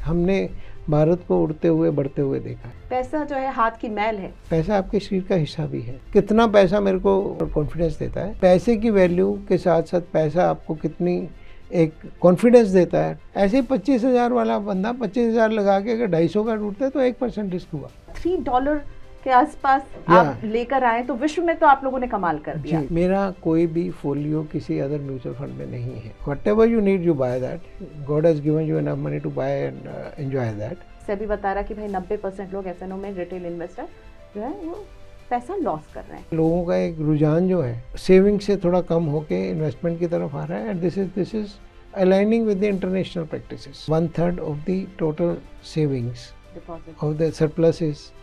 हमने भारत को उड़ते हुए बढ़ते हुए देखा है। पैसा जो है हाथ की मैल है। पैसा आपके शरीर का हिस्सा भी है। कितना पैसा मेरे को कॉन्फिडेंस देता है, पैसे की वैल्यू के साथ साथ पैसा आपको कितनी एक कॉन्फिडेंस देता है। ऐसे ही 25,000 वाला बंदा 25,000 लगा के अगर 250 का टूटता है तो 1% रिस्क हुआ। $3 के आसपास आप लेकर आए तो विश्व में तो आप लोगों ने कमाल कर दिया। मेरा कोई भी फोलियो किसी अदर म्यूचुअल फंड में नहीं है। Whatever you need you buy that, God has given you enough money to buy and enjoy that. SEBI बता रहा कि भाई 90% लोग एफएनओ में रिटेल इन्वेस्टर जो है वो पैसा लॉस कर रहे हैं। लोगों का एक रुझान जो है सेविंग से थोड़ा कम होके इन्वेस्टमेंट की तरफ आ रहा है, and this is aligning with the international practices. 1/3 of the total savings Deposit. of the surplus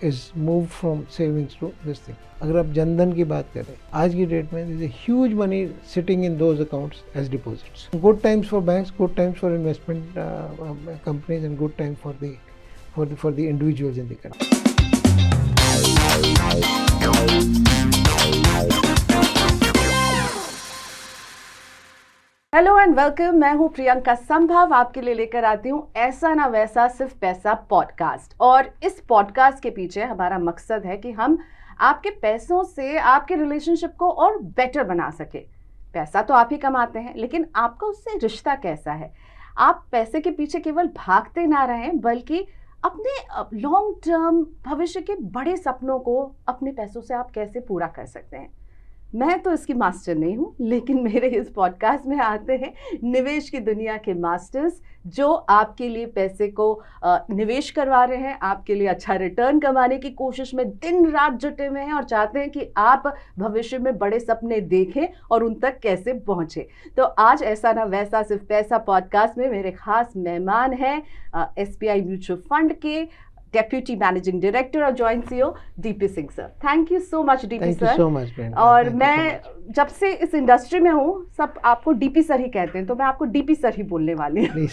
is moved from savings to this thing. अगर आप जनधन की बात करें आज की डेट में there is a huge money sitting in those accounts as deposits. Good times for banks, good times for investment companies, and good time for the individuals in the country. Hello and welcome. मैं हूं प्रियंका संभव, आपके लिए लेकर आती हूं ऐसा ना वैसा सिर्फ पैसा पॉडकास्ट। और इस पॉडकास्ट के पीछे हमारा मकसद है कि हम आपके पैसों से आपके रिलेशनशिप को और बेटर बना सके। पैसा तो आप ही कमाते हैं, लेकिन आपका उससे रिश्ता कैसा है? आप पैसे के पीछे केवल भागते ना रहें, बल्कि अपने लॉन्ग टर्म भविष्य के बड़े सपनों को अपने पैसों से आप कैसे पूरा कर सकते हैं। मैं तो इसकी मास्टर नहीं हूँ, लेकिन मेरे इस पॉडकास्ट में आते हैं निवेश की दुनिया के मास्टर्स, जो आपके लिए पैसे को निवेश करवा रहे हैं, आपके लिए अच्छा रिटर्न कमाने की कोशिश में दिन रात जुटे हुए हैं और चाहते हैं कि आप भविष्य में बड़े सपने देखें और उन तक कैसे पहुँचे। तो आज ऐसा ना वैसा सिर्फ पैसा पॉडकास्ट में मेरे खास मेहमान हैं SBI म्यूचुअल फंड के डेप्यूटी मैनेजिंग डायरेक्टर और joint CEO DP Singh sir. Thank you so much DP sir. Thank you so much, Priyanka. और मैं जब से इस इंडस्ट्री में हूँ सब आपको डीपी सर ही कहते हैं, तो मैं आपको डीपी सर ही बोलने वाली हूँ।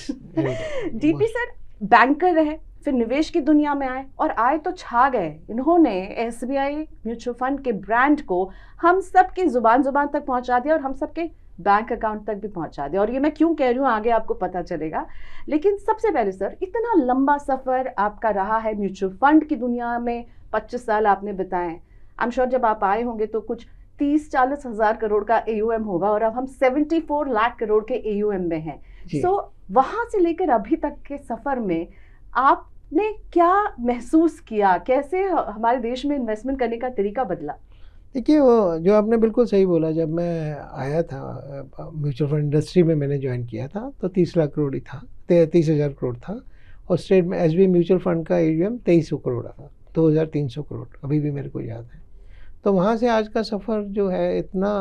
डीपी सर बैंकर रहे, फिर निवेश की दुनिया में आए और आए तो छा गए। इन्होंने SBI म्यूचुअल फंड के ब्रांड को हम सब की जुबान तक पहुंचा दिया और हम सब के बैंक अकाउंट तक भी पहुंचा दिया। और ये मैं क्यों कह रही हूँ आगे आपको पता चलेगा। लेकिन सबसे पहले सर, इतना लंबा सफ़र आपका रहा है म्यूचुअल फंड की दुनिया में, 25 साल आपने बिताए। आई एम श्योर जब आप आए होंगे तो कुछ 30-40 हज़ार करोड़ का AUM होगा और अब हम 74 लाख करोड़ के AUM में हैं। सो वहाँ से लेकर अभी तक के सफ़र में आपने क्या महसूस किया? कैसे हमारे देश में इन्वेस्टमेंट करने का तरीका बदला? देखिए, वो जो आपने बिल्कुल सही बोला। जब मैं आया था म्यूचुअल फंड इंडस्ट्री में, मैंने ज्वाइन किया था तो 30 लाख करोड़ ही था, 30,000 करोड़ था। और स्टेट में SBI म्यूचुअल फंड का AUM 2300 करोड़ था, 2300 करोड़ अभी भी मेरे को याद है। तो वहाँ से आज का सफ़र जो है इतना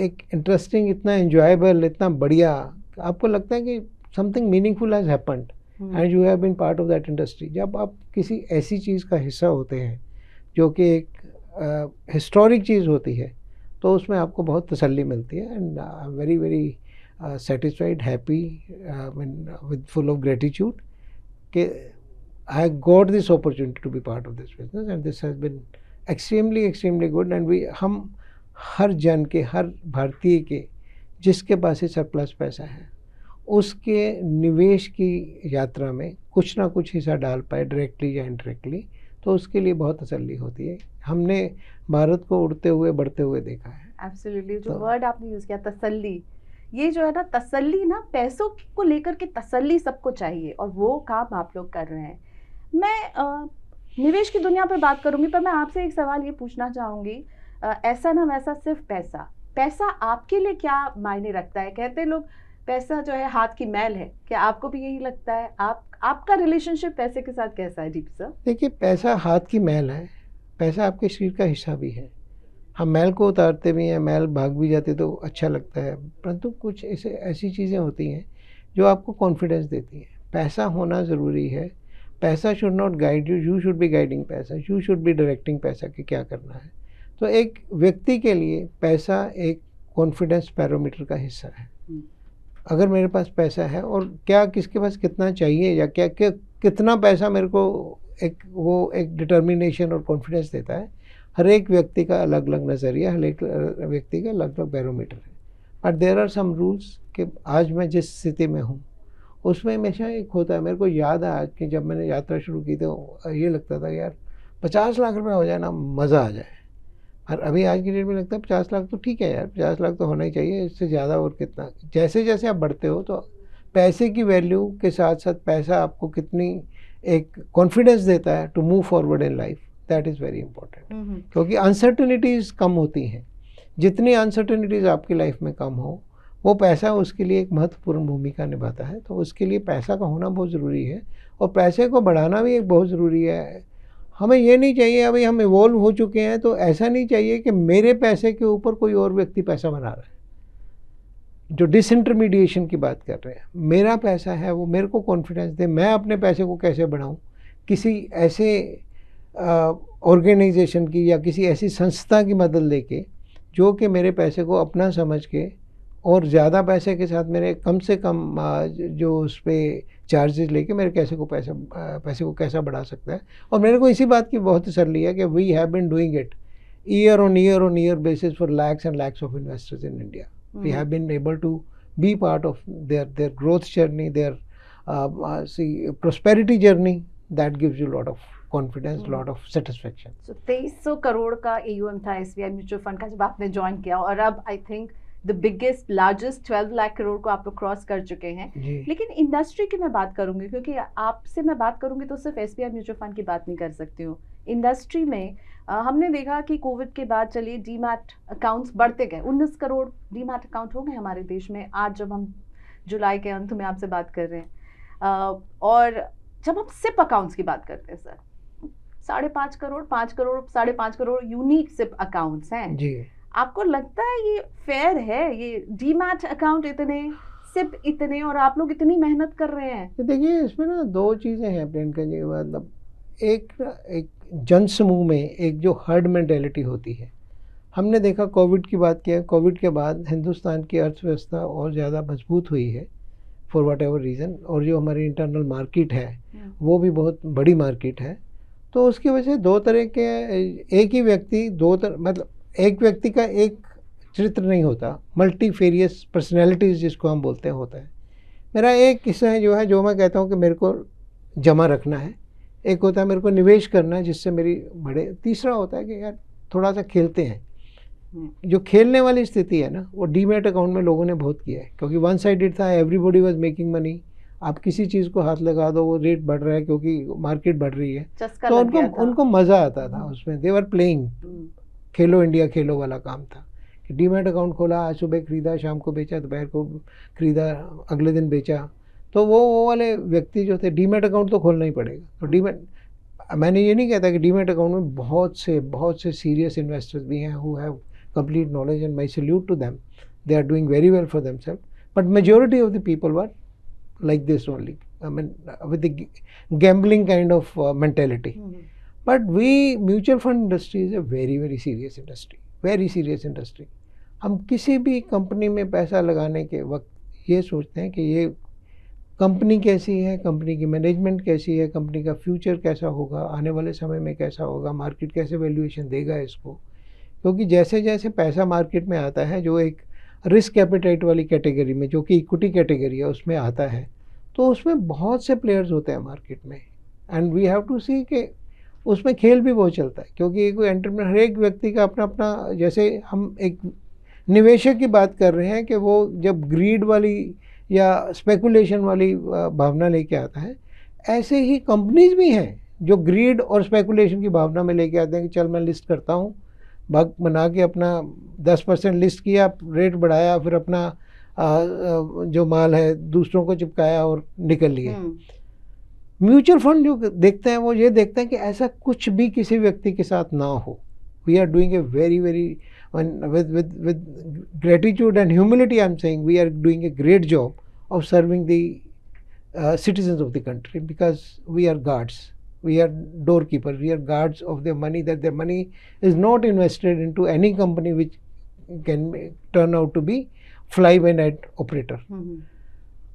एक इंटरेस्टिंग, इतना एंजॉयबल, इतना बढ़िया, आपको लगता है कि something meaningful has happened and you have been part of that industry. जब आप किसी ऐसी चीज़ का हिस्सा होते हैं जो कि एक हिस्टोरिक चीज़ होती है, तो उसमें आपको बहुत तसल्ली मिलती है। And I am very very satisfied, happy, with full of gratitude कि I got this opportunity to be part of this business and this has been extremely good। and हम हर जन के, हर भारतीय के जिसके पास ही सरप्लस पैसा है, उसके निवेश की यात्रा में कुछ ना कुछ हिस्सा डाल पाए, डायरेक्टली या इनडायरेक्टली, तो उसके लिए बहुत तसल्ली होती है। हमने भारत को उड़ते हुए बढ़ते हुए देखा है। एब्सोल्युटली, जो वर्ड आपने यूज़ किया तसल्ली, ये जो है ना तसल्ली, ना पैसों को लेकर के तसल्ली सबको चाहिए और वो काम आप लोग कर रहे हैं। मैं निवेश की दुनिया पर बात करूंगी, पर मैं आपसे एक सवाल ये पूछना चाहूँगी, ऐसा ना वैसा सिर्फ पैसा आपके लिए क्या मायने रखता है? कहते लोग पैसा जो है हाथ की मैल है, क्या आपको भी यही लगता है? आपका रिलेशनशिप पैसे के साथ कैसा है डीपी सर? देखिए, पैसा हाथ की मैल है, पैसा आपके शरीर का हिस्सा भी है। हम मैल को उतारते भी हैं, मैल भाग भी जाते तो अच्छा लगता है, परंतु कुछ ऐसी चीज़ें होती हैं जो आपको कॉन्फिडेंस देती हैं। पैसा होना ज़रूरी है। पैसा should not guide you, you should be guiding पैसा, यू शुड बी डायरेक्टिंग पैसा कि क्या करना है। तो एक व्यक्ति के लिए पैसा एक कॉन्फिडेंस पैरामीटर का हिस्सा है। अगर मेरे पास पैसा है, और क्या किसके पास कितना चाहिए या कितना पैसा मेरे को एक डिटर्मिनेशन और कॉन्फिडेंस देता है। हर एक व्यक्ति का अलग अलग नज़रिया, हर एक व्यक्ति का अलग अलग बैरोमीटर है। But there are some rules कि आज मैं जिस स्थिति में हूँ उसमें हमेशा एक होता है, मेरे को याद है आज कि जब मैंने यात्रा शुरू की तो ये लगता था यार 50 लाख रुपए हो जाए ना मज़ा आ जाए। और अभी आज की डेट में लगता है 50 लाख तो ठीक है यार, 50 लाख तो होना ही चाहिए, इससे ज़्यादा और कितना। जैसे जैसे आप बढ़ते हो तो पैसे की वैल्यू के साथ साथ पैसा आपको कितनी एक कॉन्फिडेंस देता है to move forward in life, that is very important. क्योंकि अनसर्टनिटीज़ कम होती हैं, जितनी अनसर्टनिटीज़ आपकी लाइफ में कम हो वो पैसा उसके लिए एक महत्वपूर्ण भूमिका निभाता है। तो उसके लिए पैसा का होना बहुत ज़रूरी है और पैसे को बढ़ाना भी एक बहुत ज़रूरी है। हमें ये नहीं चाहिए अभी हम इवॉल्व हो चुके हैं तो ऐसा नहीं चाहिए कि मेरे पैसे के ऊपर कोई और व्यक्ति पैसा बना रहा है। जो डिसइंटरमीडिएशन की बात कर रहे हैं, मेरा पैसा है वो मेरे को कॉन्फिडेंस दे, मैं अपने पैसे को कैसे बढ़ाऊं, किसी ऐसे ऑर्गेनाइजेशन की या किसी ऐसी संस्था की मदद लेके जो कि मेरे पैसे को अपना समझ के और ज़्यादा पैसे के साथ मेरे कम से कम जो उस पर चार्जेस लेके मेरे पैसे को कैसा बढ़ा सकता है। और मेरे को इसी बात की बहुत तसल्ली है कि we have been doing it year on year basis for lakhs and lakhs of investors in India. We have been able to be part of their growth journey, their prosperity journey. That gives you a lot of confidence, lot of satisfaction. So 2300 crore का AUM था SBI mutual fund का जब आपने join किया और अब I think the biggest largest 12 lakh crore को आप लोग क्रॉस कर चुके हैं। लेकिन इंडस्ट्री की मैं बात करूंगी क्योंकि आपसे मैं बात करूंगी तो सिर्फ SBI म्यूचुअल फंड की बात नहीं कर सकती हूँ। इंडस्ट्री में हमने देखा कि कोविड के बाद चलिए डीमैट अकाउंट्स बढ़ते गए, 19 करोड़ डीमैट अकाउंट हो गए हमारे देश में आज जब हम जुलाई के अंत में आपसे बात कर रहे हैं। और जब हम सिप अकाउंट्स की बात करते हैं sir, 5.5 crore 5 crore 5.5 crore unique SIP accounts हैं जी। आपको लगता है ये फेयर है, ये डीमैट अकाउंट इतने, सिप इतने और आप लोग इतनी मेहनत कर रहे हैं? देखिए इसमें ना दो चीज़ें हैं प्रियंका जी, मतलब एक जन समूह में एक जो हर्ड मेंटेलिटी होती है, हमने देखा कोविड की बात किया, कोविड के बाद हिंदुस्तान की अर्थव्यवस्था और ज़्यादा मजबूत हुई है फॉर वट एवर रीज़न, और जो हमारी इंटरनल मार्केट है वो भी बहुत बड़ी मार्केट है। तो उसकी वजह से दो तरह के, एक ही व्यक्ति मतलब एक व्यक्ति का एक चरित्र नहीं होता, मल्टीफेरियस पर्सनैलिटीज़ जिसको हम बोलते हैं होता है। मेरा एक किस्सा है जो मैं कहता हूँ कि मेरे को जमा रखना है, एक होता है मेरे को निवेश करना है जिससे मेरी बढ़े, तीसरा होता है कि यार थोड़ा सा खेलते हैं। जो खेलने वाली स्थिति है ना वो डीमैट अकाउंट में लोगों ने बहुत किया है, क्योंकि वन साइडेड था, एवरीबॉडी वाज मेकिंग मनी। आप किसी चीज़ को हाथ लगा दो वो रेट बढ़ रहा है क्योंकि मार्केट बढ़ रही है, तो उनको मज़ा आता था उसमें, दे वर प्लेइंग। खेलो इंडिया खेलो वाला काम था कि डीमैट अकाउंट खोला, आज सुबह खरीदा, शाम को बेचा, दोपहर को खरीदा, अगले दिन बेचा। तो वो वाले व्यक्ति जो थे, डीमैट अकाउंट तो खोलना ही पड़ेगा। तो डीमैट, मैंने ये नहीं कहता कि डीमैट अकाउंट में बहुत से सीरियस इन्वेस्टर्स भी हैं who have complete knowledge and my salute to them, they are doing very well for themselves, but majority of the people were like this only, I mean with the gambling kind of mentality. But we mutual fund industry is a very serious industry, very serious industry. हम किसी भी company में पैसा लगाने के वक्त ये सोचते हैं कि ये कंपनी कैसी है, कंपनी की मैनेजमेंट कैसी है, कंपनी का फ्यूचर कैसा होगा, आने वाले समय में कैसा होगा, मार्केट कैसे वैल्यूएशन देगा इसको। क्योंकि जैसे जैसे पैसा मार्केट में आता है, जो एक रिस्क एपेटाइट वाली कैटेगरी में, जो कि इक्विटी कैटेगरी है, उसमें आता है, तो उसमें बहुत से प्लेयर्स होते हैं मार्केट में, एंड वी हैव टू सी कि उसमें खेल भी बहुत चलता है। क्योंकि कोई एंटरप्रेन्योर, हर एक व्यक्ति का अपना अपना, जैसे हम एक निवेशक की बात कर रहे हैं कि वो जब ग्रीड वाली या स्पेकुलेशन वाली भावना लेके आता है, ऐसे ही कंपनीज भी हैं जो ग्रीड और स्पेकुलेशन की भावना में लेके आते हैं कि चल मैं लिस्ट करता हूँ, भाग बना के अपना 10% लिस्ट किया, रेट बढ़ाया, फिर अपना जो माल है दूसरों को चिपकाया और निकल लिए। म्यूचुअल फंड जो देखते हैं वो ये देखते हैं कि ऐसा कुछ भी किसी व्यक्ति के साथ ना हो। We are doing a very with gratitude and humility, I am saying we are doing a great job of serving the citizens of the country, because we are guards, we are doorkeepers, we are guards of their money, that their money is not invested into any company which can turn out to be fly by night operator.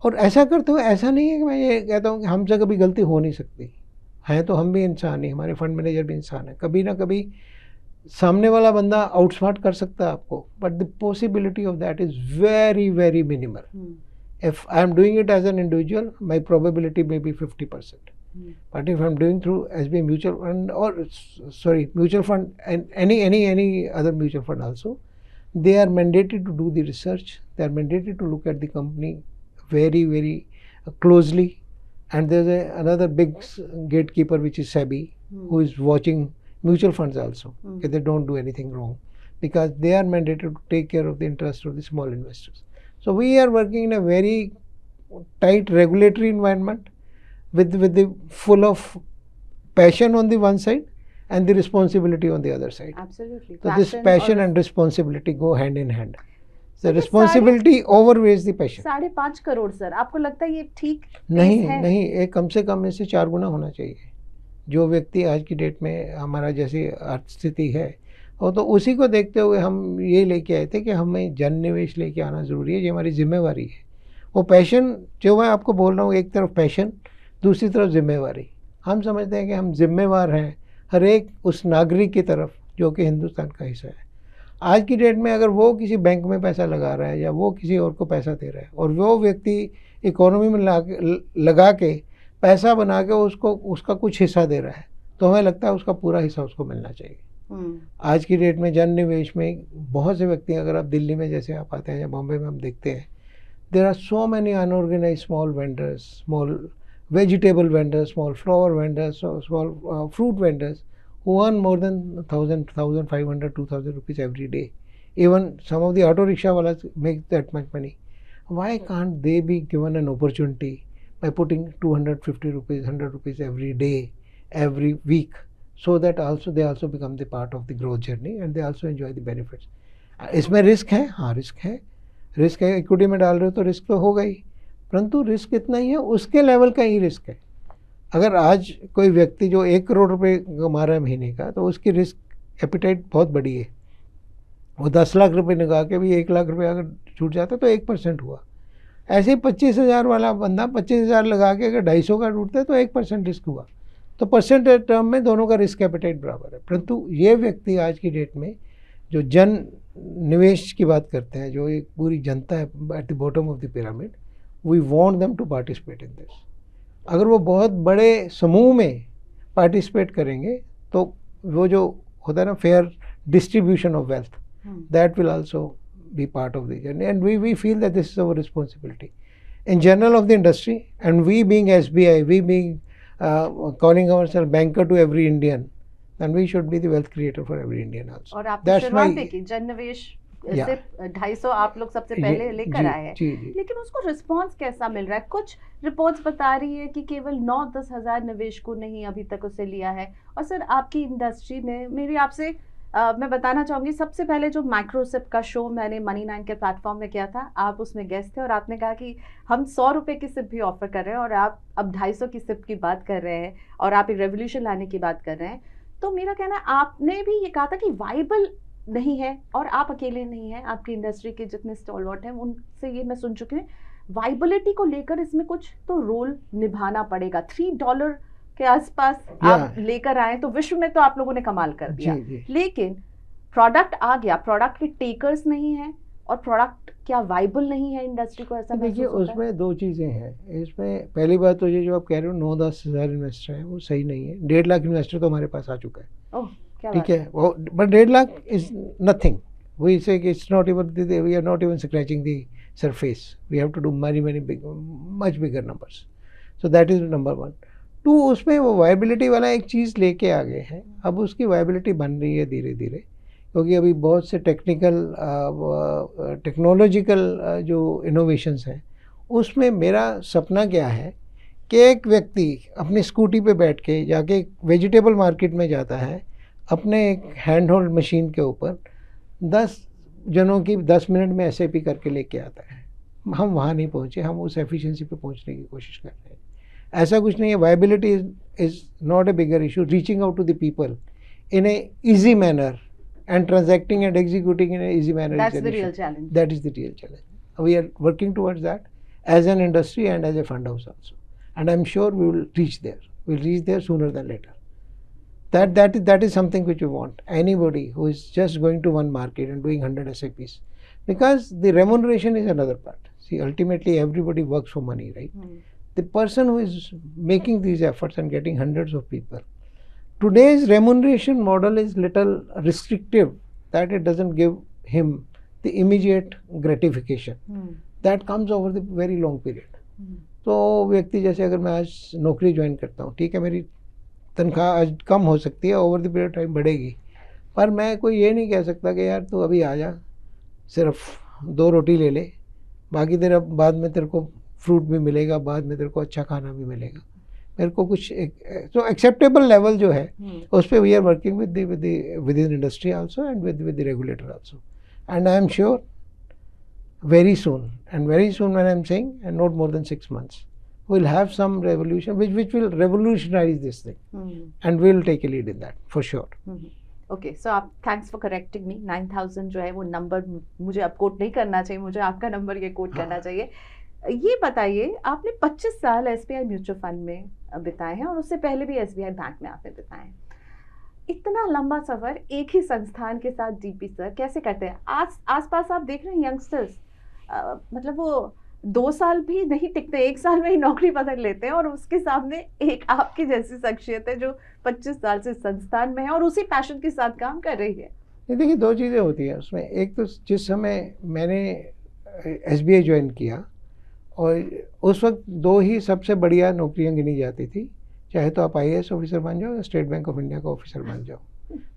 और ऐसा करते हुए ऐसा नहीं है कि मैं ये कहता हूँ कि हमसे कभी गलती हो नहीं सकती है, तो हम भी इंसान ही, हमारे फंड मैनेजर भी इंसान है, कभी ना कभी सामने वाला बंदा आउटस्मार्ट कर सकता है आपको, but the possibility of that is very minimal. If I am doing it as an individual, my probability may be 50%. But if I am doing through SBI mutual fund or mutual fund and any other mutual fund also, they are mandated to do the research. They are mandated to look at the company very, very closely. And there is another big gatekeeper, which is SEBI, who is watching mutual funds also, that they don't do anything wrong, because they are mandated to take care of the interest of the small investors. So we are working in a very tight regulatory environment with the full of passion on the one side and the responsibility on the other side. Absolutely. So this passion and responsibility go hand in hand. The So ये responsibility overweighs the passion. 5.5 crore sir, आपको लगता है ये ठीक नहीं pace है? नहीं, एक कम से कम इससे 4 गुना होना चाहिए. जो व्यक्ति आज की डेट में हमारा जैसी स्थिति है, और तो उसी को देखते हुए हम ये लेके आए थे कि हमें जन निवेश लेके आना ज़रूरी है. ये हमारी जिम्मेवारी है. वो पैशन जो मैं आपको बोल रहा हूँ, एक तरफ पैशन, दूसरी तरफ जिम्मेवारी. हम समझते हैं कि हम जिम्मेवार हैं हर एक उस नागरिक की तरफ जो कि हिंदुस्तान का हिस्सा है. आज की डेट में अगर वो किसी बैंक में पैसा लगा रहा है या वो किसी और को पैसा दे रहा है और वो व्यक्ति इकोनॉमी में लगा के पैसा बना के उसका कुछ हिस्सा दे रहा है, तो हमें लगता है उसका पूरा हिस्सा उसको मिलना चाहिए. आज की डेट में जन निवेश में बहुत से व्यक्ति, अगर आप दिल्ली में जैसे आप आते हैं या बॉम्बे में हम देखते हैं, there are so many unorganised small vendors, small vegetable vendors, small flower vendors, small fruit vendors who earn more than 1,500, 2,000 rupees every day. Even some of the auto rickshaw wallahs make that much money. Why can't they be given an opportunity by putting 250 rupees, 100 rupees every day, every week, so that also they also become the part of the growth journey and they also enjoy the benefits. इसमें risk है, हाँ risk है. Risk है, equity में डाल रहे हो तो रिस्क तो होगा ही, परंतु रिस्क इतना ही है, उसके लेवल का ही रिस्क है. अगर आज कोई व्यक्ति जो 1 करोड़ रुपए कमा रहा है महीने का, तो उसकी रिस्क एपिटाइट बहुत बड़ी है. वो 10 लाख रुपए लगा के भी 1 लाख रुपए अगर छूट जाता तो 1% हुआ. ऐसे ही 25,000 वाला बंदा 25,000 लगा के अगर 250 का टूटता है तो 1% रिस्क हुआ. तो परसेंट टर्म में दोनों का रिस्क एपिटाइट बराबर है. परंतु ये व्यक्ति आज की डेट में जो जन निवेश की बात करते हैं, जो एक पूरी जनता है at the bottom of the pyramid, we want them to participate in this. अगर वो बहुत बड़े समूह में पार्टिसिपेट करेंगे तो वो जो होता है ना fair distribution of wealth, that will also be part of the journey. And we feel that this is our responsibility in general of the industry. And we being SBI, we being calling ourselves banker to every Indian, then we should be the wealth creator for every Indian also. और आपने शुरुआत भी की जन निवेश से 250 आप लोग सबसे पहले लेकर आए हैं, लेकिन उसको रिस्पांस कैसा मिल रहा है? कुछ रिपोर्ट्स बता रही है कि केवल 9-10 हज़ार निवेशकों ने ही अभी तक उसे लिया है. और सर आपकी इंडस्ट्री में मेरी आपसे मैं बताना चाहूँगी, सबसे पहले जो माइक्रोसिप का शो मैंने मनी 9 के प्लेटफॉर्म में किया था, आप उसमें गेस्ट थे और आपने कहा कि हम 100 रुपये की सिप भी ऑफर कर रहे हैं और आप अब 250 की सिप की बात कर रहे हैं और आप एक रेवोल्यूशन लाने की बात कर रहे हैं. तो मेरा कहना है, आपने भी ये कहा था कि वाइबल नहीं है, और आप अकेले नहीं हैं, आपकी इंडस्ट्री के जितने स्टॉलवर्ट हैं उनसे ये मैं सुन चुकी हूँ, वाइबिलिटी को लेकर इसमें कुछ तो रोल निभाना पड़ेगा. $3 के आसपास आप लेकर आए तो विश्व में तो आप लोगों ने कमाल कर दिया. लेकिन प्रोडक्ट आ गया, प्रोडक्ट के टेकर्स नहीं है और प्रोडक्ट क्या वाइबल नहीं है इंडस्ट्री को, ऐसा देखिए उसमें 2 चीज़ें हैं. इसमें पहली बात तो ये जो आप कह रहे हो 9-10 हज़ार इन्वेस्टर हैं, वो सही नहीं है. 1.5 लाख इन्वेस्टर तो हमारे पास आ चुका है. ठीक है, but 1.5 lakh is nothing. We say it's not even, we are not even scratching the surface. We have to do many big, much bigger numbers. So that is number 1. 2, उसमें वो वायबिलिटी वाला एक चीज़ लेके आ गए हैं. अब उसकी वायबिलिटी बन रही है धीरे धीरे, क्योंकि अभी बहुत से टेक्नोलॉजिकल जो इनोवेशंस हैं, उसमें मेरा सपना क्या है कि एक व्यक्ति अपनी स्कूटी पे बैठ के जाके वेजिटेबल मार्केट में जाता है, अपने एक हैंड होल्ड मशीन के ऊपर 10 जनों की 10 मिनट में SAP करके लेके आता है. हम वहाँ नहीं पहुँचे, हम उस एफिशिएंसी पे पहुँचने की कोशिश कर रहे हैं. ऐसा कुछ नहीं है. Viability is not a bigger issue. Reaching out to the people in a easy manner and transacting and executing in a easy manner, that's the real challenge. That is the real challenge. We are working towards that as an industry and as a fund house also, and I'm sure we will reach there. We'll reach there sooner than later. That is something which we want. Anybody who is just going to one market and doing 100 SAPs, because the remuneration is another part. See, ultimately everybody works for money, right? The person who is making these efforts and getting hundreds of people, today's remuneration model is little restrictive, that it doesn't give him the immediate gratification that comes over the very long period. तो व्यक्ति जैसे अगर मैं आज नौकरी join करता हूँ, ठीक है, मेरी तनख्वाह आज कम हो सकती है, ओवर द पीरियड टाइम बढ़ेगी, पर मैं कोई ये नहीं कह सकता कि यार तू अभी आ जा, सिर्फ 2 रोटी ले ले, बाकी तेरा बाद में तेरे को फ्रूट भी मिलेगा, बाद में तेरे को अच्छा खाना भी मिलेगा। मेरे को कुछ तो एक्सेप्टेबल लेवल जो है उस पर we are working with in industry also and with the regulator also, and I am sure very soon, and very soon when I'm saying, and not more than 6 months, we'll have some revolution which will revolutionize this thing, and we'll take a lead in that for sure. Okay, so आप thanks for correcting me. 9000 जो है वो number मुझे अब coat नहीं करना चाहिए, मुझे आपका नंबर ये कोट करना चाहिए। ये बताइए, आपने 25 साल एसबीआई म्यूचुअल फंड में बिताए हैं और उससे पहले भी एसबीआई बैंक में आपने बिताए हैं। इतना लंबा सफर एक ही संस्थान के साथ डीपी सर कैसे करते हैं? आसपास आप देख रहे हैं यंगस्टर्स, मतलब वो 2 साल भी नहीं टिकते, 1 साल में ही नौकरी पकड़ लेते हैं, और उसके सामने एक आपकी जैसी शख्सियत है जो 25 साल से संस्थान में है और उसी पैशन के साथ काम कर रही है। देखिए, 2 चीज़ें होती हैं उसमें। एक तो जिस समय मैंने एसबीआई ज्वाइन किया, और उस वक्त 2 ही सबसे बढ़िया नौकरियां गिनी जाती थी, चाहे तो आप आईएएस ऑफिसर बन जाओ या स्टेट बैंक ऑफ इंडिया का ऑफिसर बन जाओ,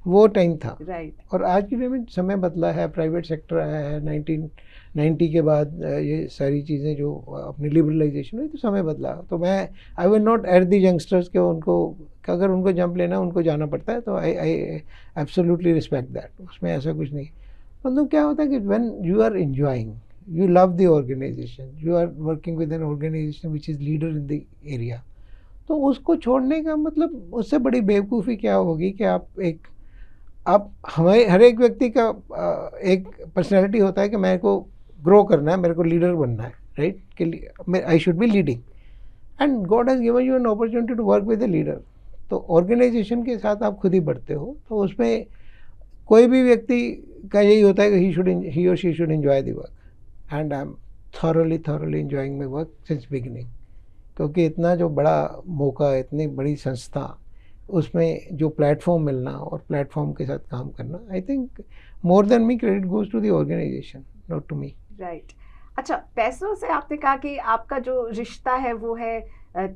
वो टाइम था। राइट। और आज के टाइम में समय बदला है, प्राइवेट सेक्टर आया है, 1990 के बाद ये सारी चीज़ें जो अपनी लिबरलाइजेशन हुई, तो समय बदला। तो मैं I will not at the youngsters के उनको, अगर उनको जंप लेना उनको जाना पड़ता है, तो आई एब्सोल्युटली रिस्पेक्ट दैट, उसमें ऐसा कुछ नहीं। मतलब क्या होता है कि when you are enjoying, you love the organization, you are working with an organization which is leader in the area, तो उसको छोड़ने का मतलब, उससे बड़ी बेवकूफ़ी क्या होगी कि आप हमारे हर एक व्यक्ति का एक पर्सनालिटी होता है कि मेरे को ग्रो करना है, मेरे को लीडर बनना है, राइट, कि I should be leading, and God has given you an opportunity to work with a leader. तो ऑर्गेनाइजेशन के साथ आप खुद ही बढ़ते हो, तो उसमें कोई भी व्यक्ति का यही होता है कि ही और she should enjoy the work, and I M thoroughly enjoying my work since beginning, क्योंकि इतना जो बड़ा मौका, इतनी बड़ी संस्था, उसमें जो प्लेटफॉर्म मिलना और प्लेटफॉर्म के साथ काम करना, I think more than me credit goes to the organisation, not to me. Right. अच्छा, पैसों से आपने कहा कि आपका जो रिश्ता है वो है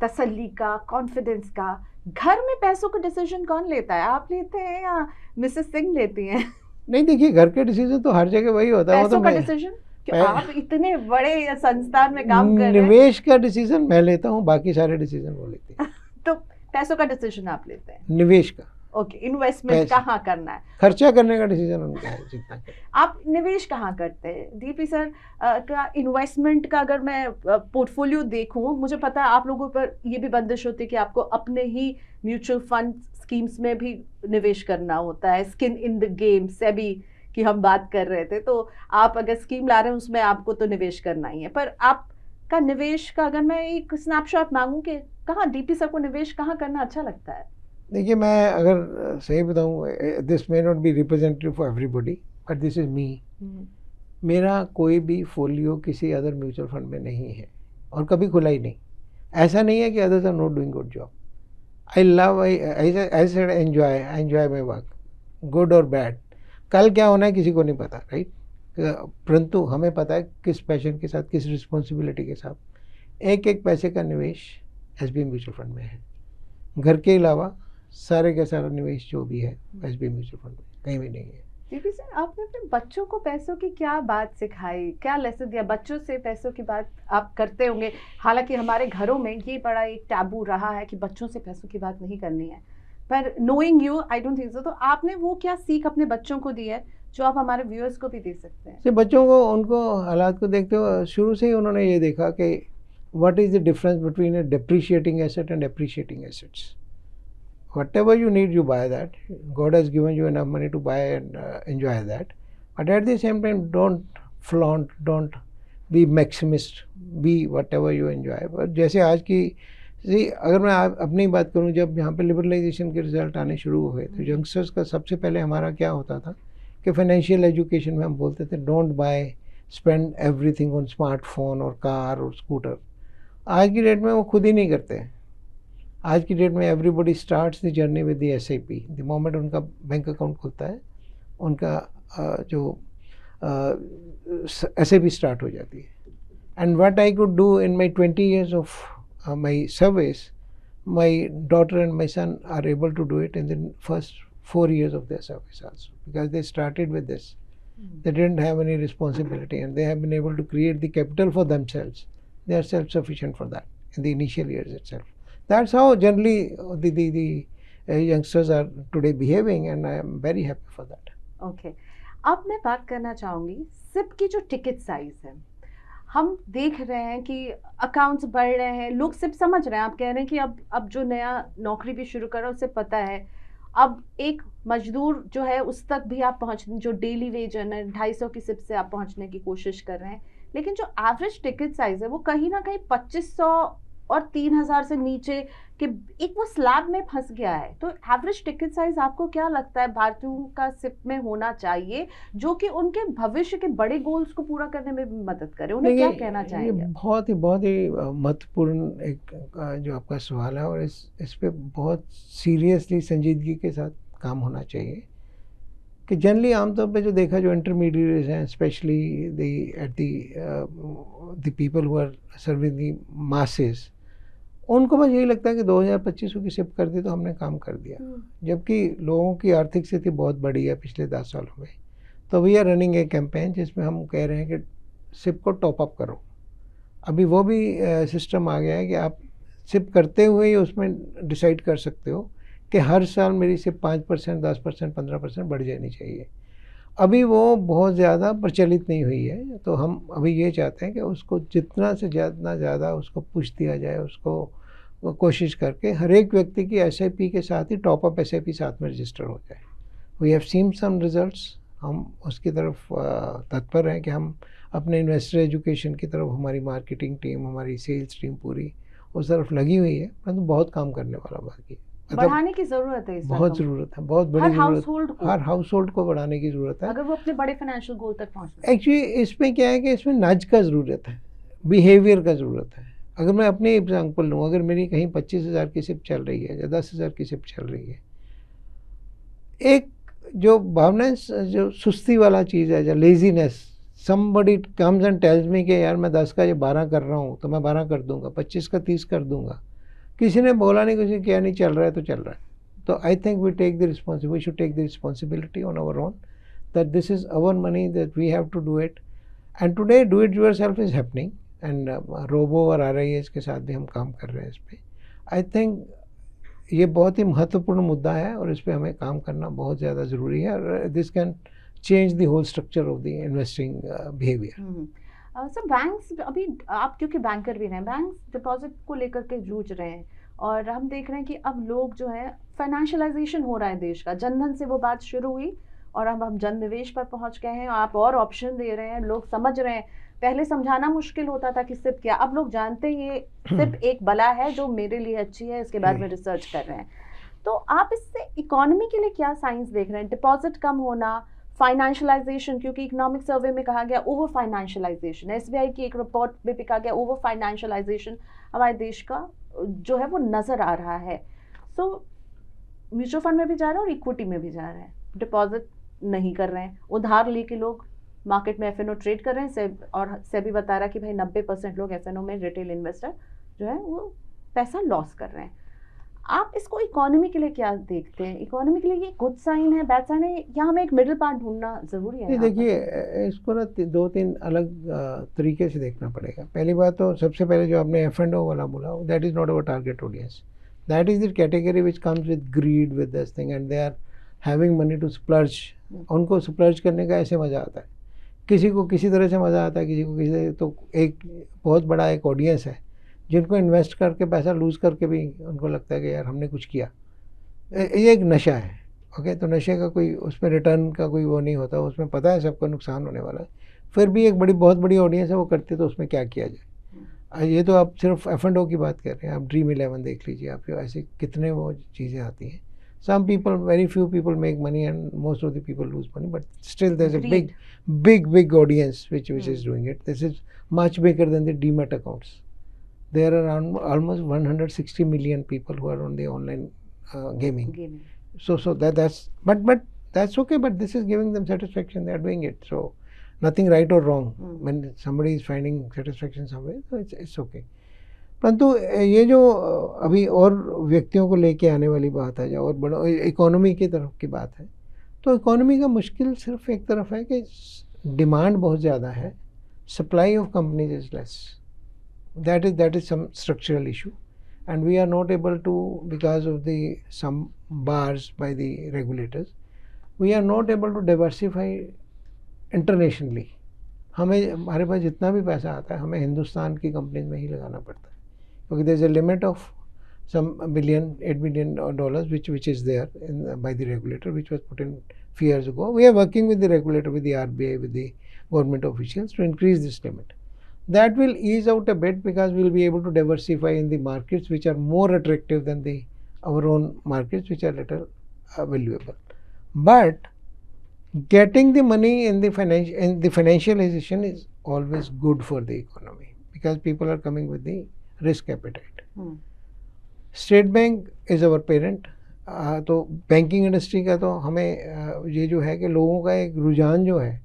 तसल्ली का, कॉन्फिडेंस का। घर में पैसों का डिसीजन कौन लेता है? आप लेते हैं या मिसेस सिंह लेती हैं? नहीं, देखिए, घर के डिसीजन तो हर जगह वही होता है। पैसों का डिसीजन आप इतने बड़े संस्थान में काम कर रहे हैं। निवेश का डिसीजन मैं लेता हूँ, बाकी सारे डिसीजन वो लेते हैं। तो पैसों का डिसीजन आप लेते हैं? निवेश का। ओके, इन्वेस्टमेंट कहाँ करना है, खर्चा करने का डिसीजन उनका है, जितना आप निवेश कहाँ करते हैं? डीपी सर का इन्वेस्टमेंट का अगर मैं पोर्टफोलियो देखूं, मुझे पता है आप लोगों पर ये भी बंदिश होती है कि आपको अपने ही म्यूचुअल फंड स्कीम्स में भी निवेश करना होता है। Skin in the game, SEBI की हम बात कर रहे थे, तो आप अगर स्कीम ला रहे हैं उसमें आपको तो निवेश करना ही है। पर आपका निवेश का अगर मैं एक स्नैपशॉट मांगूं कि कहाँ डीपी सर को निवेश कहाँ करना अच्छा लगता है? देखिए, मैं अगर सही बताऊँ, this may not be representative for everybody, but this is me. मेरा कोई भी फोलियो किसी अदर म्यूचुअल फंड में नहीं है, और कभी खुला ही नहीं। ऐसा नहीं है कि others are not doing good job. I said enjoy my work, good और बैड। कल क्या होना है किसी को नहीं पता, राइट, परंतु हमें पता है किस पैशन के साथ, किस रिस्पॉन्सिबिलिटी के साथ एक एक पैसे का निवेश एसबीआई म्यूचुअल फंड में है। घर के अलावा सारे का सारा निवेश जो भी है एसबीआई म्यूचुअल फंड में कहीं भी नहीं है। डीपी सर, आपने अपने बच्चों को पैसों की क्या बात सिखाई, क्या लेसन दिया? बच्चों से पैसों की बात आप करते होंगे, हालांकि हमारे घरों में ये बड़ा एक टैबू रहा है कि बच्चों से पैसों की बात नहीं करनी है, पर knowing you I don't think so. तो आपने वो क्या सीख अपने बच्चों को दी है जो आप हमारे व्यूअर्स को भी दे सकते हैं? बच्चों को, उनको हालात को देखते हुए शुरू से ही उन्होंने ये देखा कि what is the difference between A depreciating asset and appreciating assets. Whatever you need, you buy that. God has given you enough money to buy and enjoy that. But at the same time, don't flaunt, don't be maximist, be whatever you enjoy. But जैसे आज की, अगर मैं अपनी बात करूं, जब यहाँ पे लिबरलाइजेशन के रिजल्ट आने शुरू हुए, तो यंगस्टर्स का सबसे पहले हमारा क्या होता था कि फाइनेंशियल एजुकेशन में हम बोलते थे don't buy spend everything on smartphone और कार और स्कूटर। आज की डेट में वो खुद ही नहीं करते हैं। आज की डेट में everybody starts the journey with the SIP। The moment उनका बैंक अकाउंट खुलता है, उनका जो SIP स्टार्ट हो जाती है। And what I could do in my 20 years of my service, my daughter and my son are able to do it in the first 4 years of their service also, because they started with this. They didn't have any responsibility and they have been able to create the capital for themselves. They are self-sufficient for that in the initial years itself. That's how generally the youngsters are today behaving, and I am very happy for that. Okay. अब मैं बात करना चाहूँगी SIP की जो ticket size है। हम देख रहे हैं कि अकाउंट्स बढ़ रहे हैं, लोग सिर्फ समझ रहे हैं। आप कह रहे हैं कि अब जो नया नौकरी भी शुरू कर रहा है उसे पता है, अब एक मजदूर जो है उस तक भी आप पहुंच, जो डेली वेज है 250 की सिप से आप पहुंचने की कोशिश कर रहे हैं। लेकिन जो एवरेज टिकट साइज है वो कहीं ना कहीं 2500 और 3000 से नीचे के एक वो स्लैब में फंस गया है। तो एवरेज टिकट साइज आपको क्या लगता है भारतीयों का सिप में होना चाहिए, जो कि उनके भविष्य के बड़े गोल्स को पूरा करने में भी मदद करे? उन्हें क्या कहना चाहेंगे? ये बहुत ही महत्वपूर्ण एक जो आपका सवाल है, और इस पे बहुत सीरियसली संजीदगी के साथ काम होना चाहिए। कि जनरली आमतौर पे जो देखा, जो इंटरमीडिएट्स हैं, specially the people who are serving the masses, उनको बस यही लगता है कि 2000-2500 की सिप कर दी तो हमने काम कर दिया। जबकि लोगों की आर्थिक स्थिति बहुत बड़ी है पिछले 10 सालों में। तो we are running a campaign जिसमें हम कह रहे हैं कि सिप को टॉप अप करो। अभी वो भी सिस्टम आ गया है कि आप सिप करते हुए ही उसमें डिसाइड कर सकते हो कि हर साल मेरी सिप 5%, 10%, 15% बढ़ जानी चाहिए। अभी वो बहुत ज़्यादा प्रचलित नहीं हुई है, तो हम अभी ये चाहते हैं कि उसको जितना से ज़्यादा उसको पुश दिया जाए, उसको कोशिश करके हर एक व्यक्ति की SIP के साथ ही टॉप अप SIP साथ में रजिस्टर हो जाए। We have seen some results. हम उसकी तरफ तत्पर हैं कि हम अपने इन्वेस्टर एजुकेशन की तरफ, हमारी मार्केटिंग टीम, हमारी सेल्स टीम पूरी उस तरफ लगी हुई है, परंतु बहुत काम करने वाला बाकी है। बढ़ाने की जरूरत है, बहुत ज़रूरत है, बहुत बड़ी ज़रूरत। हर हाउस होल्ड को बढ़ाने की ज़रूरत है, अगर वो अपने बड़े फाइनेंशियल गोल तक पहुंचना। एक्चुअली इसमें क्या है कि इसमें नज का ज़रूरत है, बिहेवियर का ज़रूरत है। अगर मैं अपनी एग्जांपल लूँ, अगर मेरी कहीं 25,000 की सिप चल रही है या 10,000 की सिप चल रही है, एक जो भावना, जो सुस्ती वाला चीज़ है, जो laziness, somebody comes and tells me कि यार मैं 10 का ये 12 कर रहा हूँ तो मैं 12 कर दूंगा, 25 का 30 कर दूंगा। किसी ने बोला नहीं, किसी क्या नहीं, चल रहा है तो चल रहा है। तो I think we should take the responsibility on our own, that this is our money, that we have to do it. And today do it yourself is happening, and robo और RIAs के साथ भी हम काम कर रहे हैं इस पर। आई थिंक ये बहुत ही महत्वपूर्ण मुद्दा है और इस पर हमें काम करना बहुत ज़्यादा ज़रूरी है, और this can change the whole structure of the investing behaviour. Sir banks, अभी आप क्योंकि बैंकर भी हैं, बैंक्स डिपॉजिट को लेकर के जूझ रहे हैं, और हम देख रहे हैं कि अब लोग जो है, फाइनेंशियलाइजेशन हो रहा है देश का। जनधन से वो बात शुरू हुई और अब हम जन निवेश पर पहुंच गए हैं। आप और ऑप्शन दे रहे हैं, लोग समझ रहे हैं। पहले समझाना मुश्किल होता था कि सिप क्या, अब लोग जानते हैं ये सिप एक बला है जो मेरे लिए अच्छी है, इसके बारे में रिसर्च कर रहे हैं। तो आप इससे इकोनॉमी के लिए क्या साइंस देख रहे हैं? डिपॉजिट कम होना, फाइनेंशियलाइजेशन, क्योंकि इकोनॉमिक सर्वे में कहा गया ओवर फाइनेंशियलाइजेशन, SBI की एक रिपोर्ट में भी कहा गया ओवर फाइनेंशियलाइजेशन हमारे देश का जो है वो नज़र आ रहा है। सो म्यूचुअल फंड में भी जा रहा है और इक्विटी में भी जा रहा है, डिपॉजिट नहीं कर रहे हैं, उधार लेके लोग मार्केट में FNO ट्रेड कर रहे हैं। और सेबी बता रहा है कि भाई 90% लोग FNO में, रिटेल इन्वेस्टर जो है वो पैसा लॉस कर रहे हैं। आप इसको इकोनॉमी के लिए क्या देखते हैं? इकोनॉमी के लिए ये गुड साइन है, बैड साइन है, या हमें एक मिडिल पार्ट ढूंढना जरूरी है? देखिए, इसको ना 2-3 अलग तरीके से देखना पड़ेगा। पहली बात तो सबसे पहले जो आपने FNO वाला बोला, that is not our target audience. That is the category which comes with greed, with this thing, and they are having money to splurge. उनको स्प्लर्ज करने का ऐसे मज़ा आता है, किसी को किसी तरह से मज़ा आता है, किसी को किसी। तो एक बहुत बड़ा एक ऑडियंस है जिनको इन्वेस्ट करके पैसा लूज़ करके भी उनको लगता है कि यार हमने कुछ किया। ये एक नशा है। ओके, तो नशे का कोई, उसमें रिटर्न का कोई वो नहीं होता, उसमें पता है सबको नुकसान होने वाला है, फिर भी एक बहुत बड़ी ऑडियंस है वो करती, तो उसमें क्या किया जाए। ये तो आप सिर्फ FNO की बात कर रहे हैं, आप Dream11 देख लीजिए, आप ऐसे कितने वो चीज़ें आती हैं। Some people, very few people make money, and most of the people lose money. But still, there's a Greed. big audience which is doing it. This is much bigger than the Demat accounts. There are around almost 160 million people who are on the online gaming. So that's but that's okay. But this is giving them satisfaction. They are doing it. So nothing right or wrong. When somebody is finding satisfaction somewhere, so it's okay. परंतु ये जो अभी और व्यक्तियों को लेके आने वाली बात है, और बड़ा इकोनॉमी की तरफ की बात है, तो इकोनॉमी का मुश्किल सिर्फ एक तरफ है कि डिमांड बहुत ज़्यादा है, supply of companies is less. That is some structural issue, and we are not able to, because of the some bars by the regulators, we are not able to diversify internationally. हमारे पास जितना भी पैसा आता है हमें हिंदुस्तान की companies में ही लगाना पड़ता है, क्योंकि there is a limit of some $8 billion which is there by the regulator, which was put in few years ago. We are working with the regulator, with the RBI, with the government officials to increase this limit. That will ease out a bit, because we will be able to diversify in the markets which are more attractive than our own markets, which are little valuable. But getting the money in the financialization is always good for the economy, because people are coming with the risk appetite. State bank is our parent. तो banking industry का तो हमें ये जो है कि लोगों का एक रुझान जो है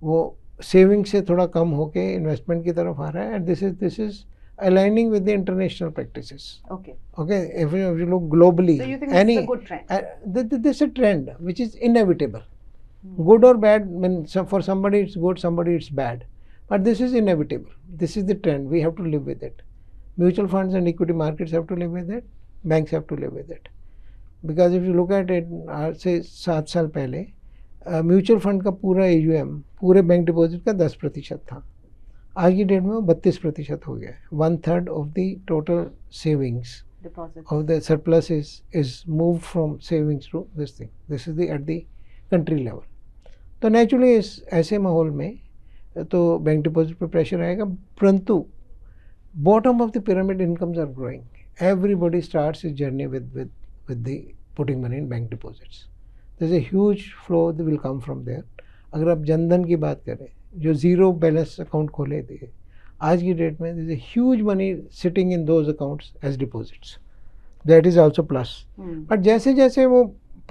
वो सेविंग से थोड़ा कम होके इन्वेस्टमेंट की तरफ आ रहा है, and this is aligning with the international practices. Okay, if you look globally, so you think this is a good trend? This is a trend which is inevitable. Good or bad, I mean, for somebody it's good, somebody it's bad, but this is inevitable. This is the trend. We have to live with it. Mutual funds and equity markets have to live with it. Banks have to live with it. Because if you look at it, say 7 साल पहले mutual fund का पूरा AUM पूरे bank deposit का 10% था. आज की date में वो 32% हो गया है. 1/3 of the total savings of the surplus is moved from savings to this thing. This is at the country level. तो नेचुरली इस ऐसे माहौल में तो बैंक डिपॉजिट पे प्रेशर आएगा, परंतु bottom of the pyramid incomes are growing. Everybody starts his journey with the putting money in bank deposits. There's a huge flow that will come from there. अगर आप जनधन की बात करें, जो ज़ीरो बैलेंस अकाउंट खोले थे, आज की डेट में there's a huge money sitting in those accounts as deposits. That is also plus. But जैसे जैसे वो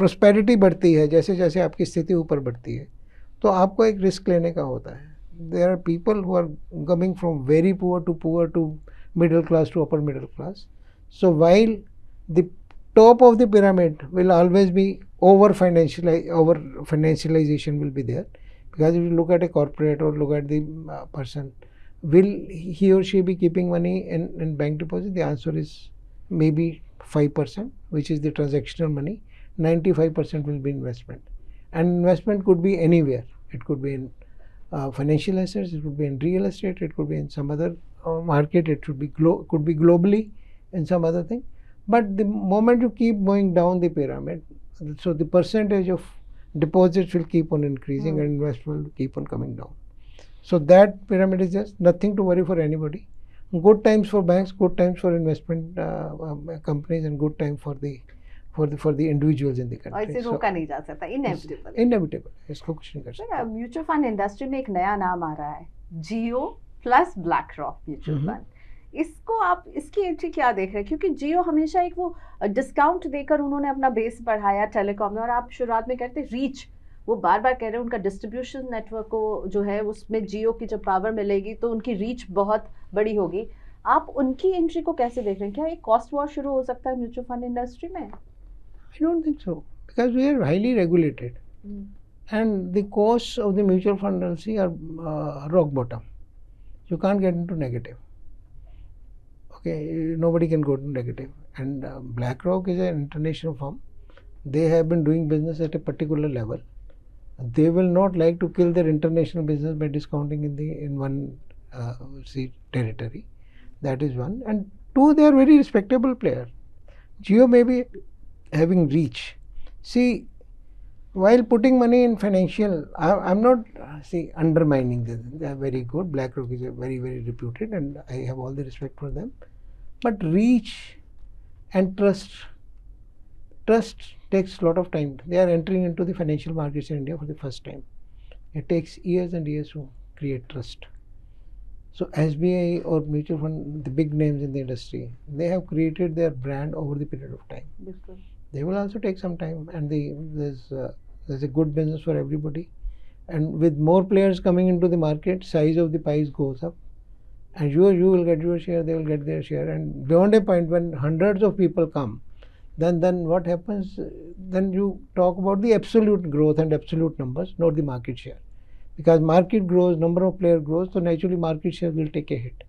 prosperity बढ़ती है, जैसे जैसे आपकी स्थिति ऊपर बढ़ती है, तो आपको एक रिस्क लेने का होता है. There are people who are coming from very poor to middle class to upper middle class. So while the top of the pyramid will always be over financialization will be there, because if you look at a corporate or look at the person, will he or she be keeping money in bank deposit? The answer is maybe 5%, which is the transactional money. 95% will be investment, and investment could be anywhere. It could be in financial assets, it could be in real estate, it could be in some other market, it could be globally in some other thing. But the moment you keep going down the pyramid, so the percentage of deposits will keep on increasing and investment will keep on coming down. So that pyramid is just nothing to worry for anybody. Good times for banks, good times for investment companies, and good time for the individuals in the country. और इसे रोका नहीं जा सकता, inevitable. इसको कुछ नहीं कर सकता. म्यूचुअल फंड इंडस्ट्री में एक नया नाम आ रहा है, Jio plus BlackRock mutual fund. इसको आप, इसकी एंट्री क्या देख रहे हैं? क्योंकि जियो हमेशा एक वो डिस्काउंट देकर उन्होंने अपना बेस बढ़ाया टेलीकॉम में, और आप शुरुआत में कहते रीच, वो बार बार कह रहे हैं उनका डिस्ट्रीब्यूशन नेटवर्क को जो है उसमें जियो की जब पावर मिलेगी तो उनकी रीच बहुत बड़ी होगी. आप उनकी एंट्री को कैसे देख रहे हैं? क्या एक कॉस्ट वॉर शुरू हो सकता है म्यूचुअल फंड इंडस्ट्री में? I don't think so, because we are highly regulated, and the costs of the mutual fund industry are rock bottom. You can't get into negative. Okay, nobody can go to negative. And BlackRock is an international firm. They have been doing business at a particular level. They will not like to kill their international business by discounting in one territory. That is one. And two, they are very respectable player. Jio may be having reach. See, while putting money in financial, I'm not undermining them. They are very good. BlackRock is very, very reputed, and I have all the respect for them. But reach and trust trust takes a lot of time. They are entering into the financial markets in India for the first time. It takes years and years to create trust. So SBI or mutual fund, the big names in the industry, they have created their brand over the period of time. बिल्कुल. They will also take some time, and there's a good business for everybody. And with more players coming into the market, size of the pies goes up, and you will get your share, they will get their share, and beyond a point when hundreds of people come, then what happens? Then you talk about the absolute growth and absolute numbers, not the market share, because market grows, number of players grows, so naturally market share will take a hit.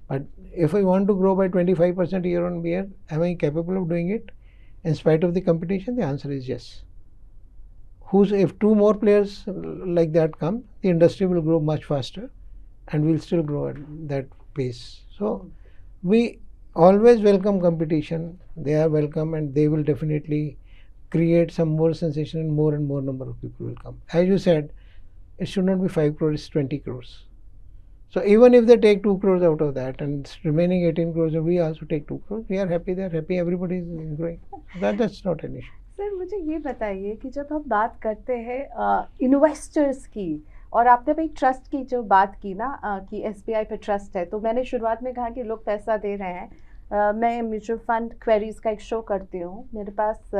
But if I want to grow by 25% year on year, am I capable of doing it in spite of the competition? The answer is yes. If two more players like that come, the industry will grow much faster, and will still grow at that pace. So we always welcome competition. They are welcome, and they will definitely create some more sensation, and more number of people will come. As you said, it should not be 5 crores, it's 20 crores. So even if they take 2 crores out of that, and remaining 18 crores, and we also take 2 crores, we are happy, they are happy, everybody is growing. That's not an issue. Sir मुझे ये बताइए कि जब हम बात करते हैं investors की, और आपने भाई ट्रस्ट की जो बात की ना कि एसबीआई पे ट्रस्ट है, तो मैंने शुरुआत में कहा कि लोग पैसा दे रहे हैं. मैं म्यूचुअल फंड क्वेरीज का एक शो करती हूँ. मेरे पास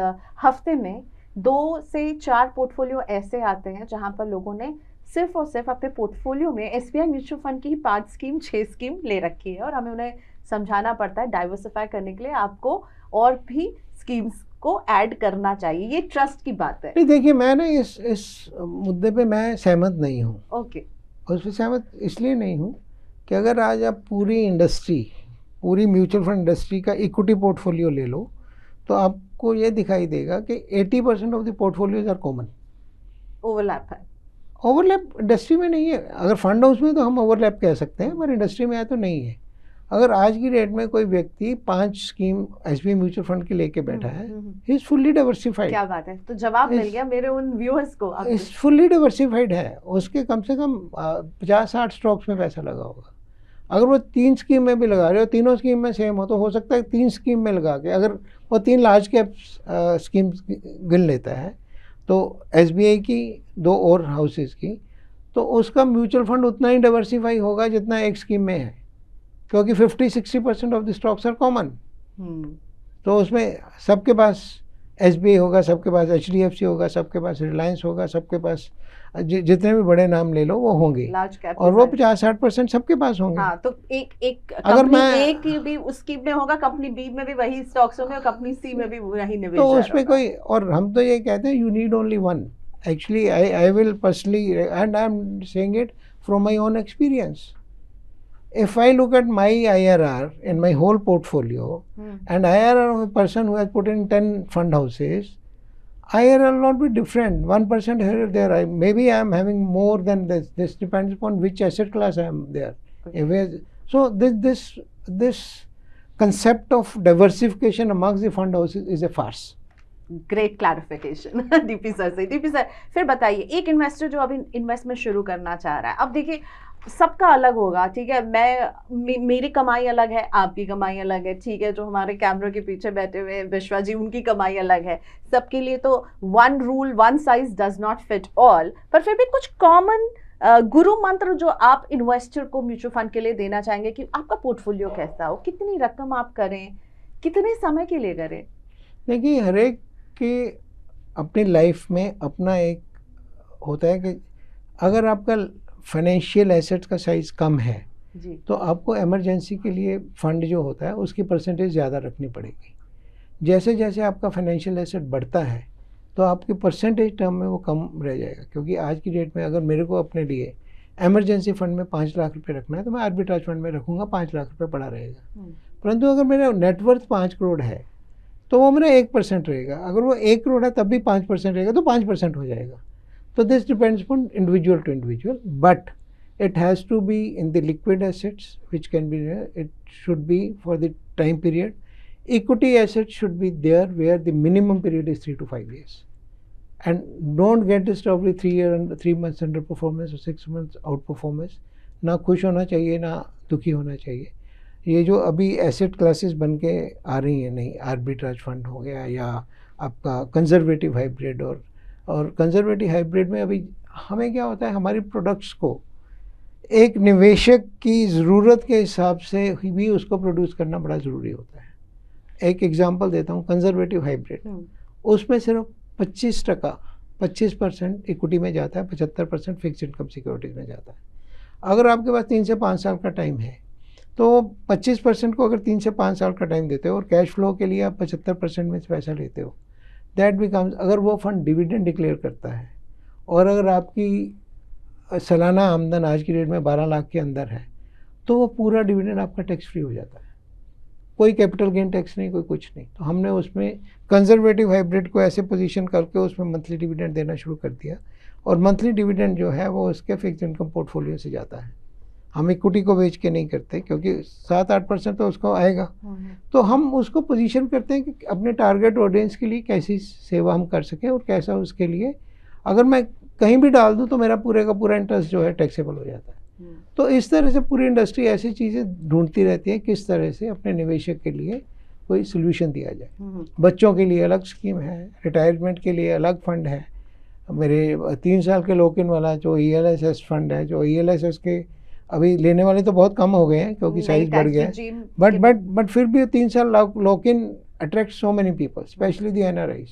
हफ्ते में 2 से 4 पोर्टफोलियो ऐसे आते हैं जहाँ पर लोगों ने सिर्फ और सिर्फ अपने पोर्टफोलियो में एसबीआई म्यूचुअल फंड की 5 स्कीम 6 स्कीम ले रखी है, और हमें उन्हें समझाना पड़ता है डाइवर्सिफाई करने के लिए आपको और भी स्कीम्स को ऐड करना चाहिए. ये ट्रस्ट की बात है. नहीं, देखिए मैं ना इस मुद्दे पे मैं सहमत नहीं हूँ. ओके. उस पर सहमत इसलिए नहीं हूँ कि अगर आज आप पूरी म्यूचुअल फंड इंडस्ट्री का इक्विटी पोर्टफोलियो ले लो, तो आपको ये दिखाई देगा कि 80% of the portfolios are common. Overlap है. ओवरलैप इंडस्ट्री में नहीं है. अगर फंड हाउस में तो हम ओवरलैप कह सकते हैं, पर इंडस्ट्री में आया तो नहीं है. अगर आज की डेट में कोई व्यक्ति 5 स्कीम एसबीआई म्यूचुअल फंड की लेके बैठा है, ही इज फुल्ली डाइवर्सिफाइड. क्या बात है. तो जवाब मिल गया मेरे उन व्यूअर्स को. इज फुल्ली डाइवर्सिफाइड है. उसके कम से कम 50-60 स्टॉक्स में पैसा लगा होगा. अगर वो 3 स्कीम में भी लगा रहे हो, तीनों स्कीम में सेम हो सकता है 3 स्कीम में लगा के अगर वो 3 लार्ज कैप स्कीम गिन लेता है, तो एसबीआई की 2 और हाउसेज की, तो उसका म्यूचुअल फंड उतना ही डाइवर्सिफाई होगा जितना एक स्कीम में है, क्योंकि 50-60% of the stocks are common. तो उसमें सबके पास एसबीआई होगा, सबके पास एचडीएफसी होगा, सबके पास रिलायंस होगा, सबके पास जितने भी बड़े नाम ले लो वो होंगे, और वो 50-60% सबके पास होंगे. हाँ, तो एक अगर मैं ए की भी उस स्कीम में होगा, कंपनी बी में भी वही स्टॉक्स होंगे, और कंपनी सी में भी वही निवेश. तो उसमें कोई, और हम तो ये कहते हैं you need only one. Actually I will personally, and I am saying it from my own experience. If I look at my IRR in my whole portfolio, and IRR of a person who has put in 10 fund houses, IRR will not be different. 1% here or there. Maybe I am having more than this. This depends upon which asset class I am there. Okay. So this concept of diversification amongst the fund houses is a farce. Great clarification DP sir से. DP sir, फिर बताइए, एक investor जो अभी investment शुरू करना चाह रहा है, अब देखिए सबका अलग होगा, ठीक है. मेरी कमाई अलग है, आपकी कमाई अलग है, ठीक है. जो हमारे कैमरे के पीछे बैठे हुए विश्वा जी, उनकी कमाई अलग है. सबके लिए तो one rule, one size does not fit all, पर फिर भी कुछ कॉमन गुरु मंत्र जो आप इन्वेस्टर को म्यूचुअल फंड के लिए देना चाहेंगे कि आपका पोर्टफोलियो कैसा हो, कितनी रकम आप करें, कितने समय के लिए करें. देखिए, हर एक के अपनी लाइफ में अपना एक होता है कि अगर आपका फाइनेंशियल एसेट्स का साइज कम है जी, तो आपको इमरजेंसी के लिए फंड जो होता है उसकी परसेंटेज ज़्यादा रखनी पड़ेगी. जैसे जैसे आपका फाइनेंशियल एसेट बढ़ता है तो आपकी परसेंटेज टर्म में वो कम रह जाएगा. क्योंकि आज की डेट में अगर मेरे को अपने लिए इमरजेंसी फंड में 5 लाख रुपए रखना है तो मैं आर्बिट्राज फंड में रखूँगा, 5 लाख रुपए पड़ा रहेगा. परंतु अगर मेरा नेटवर्थ 5 करोड़ है तो वो मेरा 1% रहेगा. अगर वो 1 करोड़ है तब भी 5% रहेगा, तो 5% हो जाएगा. तो this depends upon individual to individual, but it has to be in the liquid assets which can be there. It should be for the time period. Equity assets should be there where the minimum period is 3 to 5 years, and don't get disturbed with 3 months underperformance or 6 months outperformance. ना खुश होना चाहिए, ना दुखी होना चाहिए. ये जो अभी एसेट क्लासेस बन के आ रही हैं, नहीं आर्बिट्राज फंड हो गया या आपका कंजर्वेटिव हाइब्रिड, और कंजर्वेटिव हाइब्रिड में अभी हमें क्या होता है, हमारी प्रोडक्ट्स को एक निवेशक की ज़रूरत के हिसाब से भी उसको प्रोड्यूस करना बड़ा ज़रूरी होता है। एक एग्जांपल देता हूँ, कंजर्वेटिव हाइब्रिड, उसमें सिर्फ 25% इक्विटी में जाता है, 75% फिक्स इनकम सिक्योरिटीज़ में जाता है। अगर आपके पास 3 से 5 साल का टाइम है तो 25% को अगर 3 से 5 साल का टाइम देते हो और कैश फ्लो के लिए आप 75% में से पैसा लेते हो, दैट बिकम्स, अगर वो फंड डिविडेंड डिक्लेयर करता है और अगर आपकी सालाना आमदन आज की डेट में 12 लाख के अंदर है, तो वो पूरा डिविडेंड आपका टैक्स फ्री हो जाता है। कोई कैपिटल गेन टैक्स नहीं, कोई कुछ नहीं। तो हमने उसमें कंजर्वेटिव हाइब्रिड को ऐसे पोजीशन करके उसमें मंथली डिविडेंड देना शुरू कर दिया, और मंथली डिविडेंड जो है वो उसके फिक्स इनकम पोर्टफोलियो से जाता है। हम इक्विटी को बेच के नहीं करते, क्योंकि 7-8% तो उसको आएगा। तो हम उसको पोजीशन करते हैं कि अपने टारगेट ऑडियंस के लिए कैसी सेवा हम कर सकें, और कैसा उसके लिए अगर मैं कहीं भी डाल दूं तो मेरा पूरे का पूरा इंटरेस्ट जो है टैक्सेबल हो जाता है। तो इस तरह से पूरी इंडस्ट्री ऐसी चीज़ें ढूंढती रहती है किस तरह से अपने निवेशक के लिए कोई सोल्यूशन दिया जाए। बच्चों के लिए अलग स्कीम है, रिटायरमेंट के लिए अलग फंड है। मेरे 3 साल के लॉक इन वाला जो ELSS फंड है, जो ELSS के अभी लेने वाले तो बहुत कम हो गए हैं क्योंकि साइज बढ़ गया है, बट फिर भी 3 साल lock in attract so many people, specially the NRIs।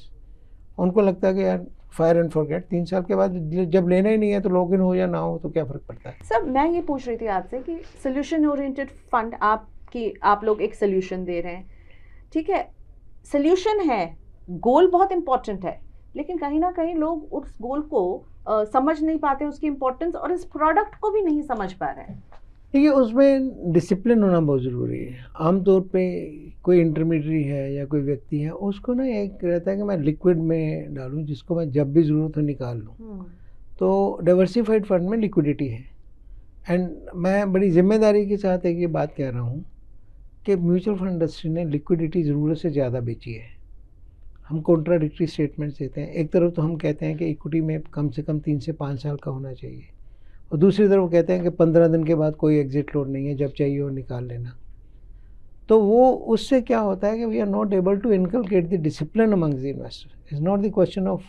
उनको लगता है कि यार फायर एंड फॉरगेट, 3 साल के बाद जब लेना ही नहीं है तो लॉग इन हो या ना हो तो क्या फ़र्क पड़ता है। सर मैं ये पूछ रही थी आपसे कि सोल्यूशन ओरिएंटेड फंड आप लोग एक सोल्यूशन दे रहे हैं, ठीक है, सोल्यूशन है, गोल बहुत इंपॉर्टेंट है, लेकिन कहीं ना कहीं लोग उस गोल को समझ नहीं पाते, उसकी इम्पोर्टेंस, और इस प्रोडक्ट को भी नहीं समझ पा रहे हैं। देखिए, उसमें डिसिप्लिन होना बहुत ज़रूरी है। आमतौर पे कोई इंटरमीडियरी है या कोई व्यक्ति है, उसको ना एक रहता है कि मैं लिक्विड में डालूं जिसको मैं जब भी ज़रूरत हो निकाल लूं। तो डाइवर्सिफाइड फंड में लिक्विडिटी है, एंड मैं बड़ी जिम्मेदारी के साथ एक ये बात कह रहा हूँ कि म्यूचुअल फंड इंडस्ट्री ने लिक्विडिटी ज़रूरत से ज़्यादा बेची है। हम कॉन्ट्राडिक्टरी स्टेटमेंट्स देते हैं। एक तरफ तो हम कहते हैं कि इक्विटी में कम से कम 3 से 5 साल का होना चाहिए, और दूसरी तरफ कहते हैं कि 15 दिन के बाद कोई एग्जिट लोड नहीं है, जब चाहिए वो निकाल लेना। तो वो उससे क्या होता है कि we are not able to inculcate the discipline among the investor. Is not the question of